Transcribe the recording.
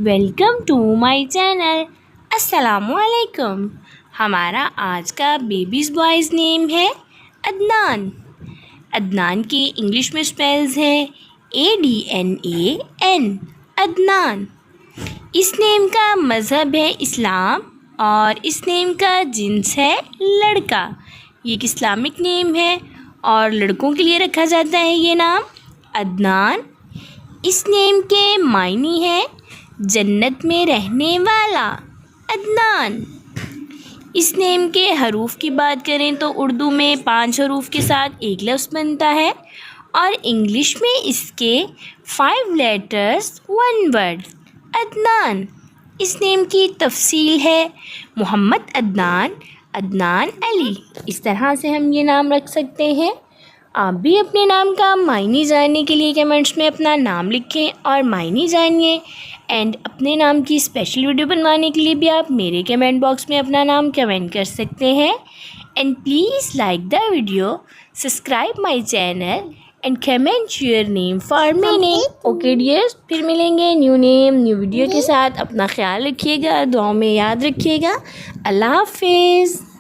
Welcome to my channel. अस्सलामुअलैकुम। हमारा आज का बेबीज़ बॉयज़ नेम है अदनान। अदनान के इंग्लिश में स्पेल्स है ADNAN, अदनान। इस नेम का मज़हब है इस्लाम और इस नेम का जिन्स है लड़का। ये एक इस्लामिक नेम है और लड़कों के लिए रखा जाता है ये नाम अदनान। इस नेम के मायने है जन्नत में रहने वाला अदनान। इस नेम के हरूफ की बात करें तो उर्दू में 5 हरूफ के साथ एक लफ्ज़ बनता है और इंग्लिश में इसके 5 लेटर्स 1 वर्ड अदनान। इस नेम की तफसील है मोहम्मद अदनान, अदनान अली। इस तरह से हम ये नाम रख सकते हैं। आप भी अपने नाम का मायने जानने के लिए कमेंट्स में अपना नाम लिखें और मायने जानिए। एंड अपने नाम की स्पेशल वीडियो बनवाने के लिए भी आप मेरे कमेंट बॉक्स में अपना नाम कमेंट कर सकते हैं। And please like the video, subscribe my channel and comment your name for me name. Okay dears, फिर मिलेंगे न्यू नेम न्यू वीडियो के साथ। अपना ख्याल रखिएगा, दुआओं में याद रखिएगा। अल्लाह हाफिज़।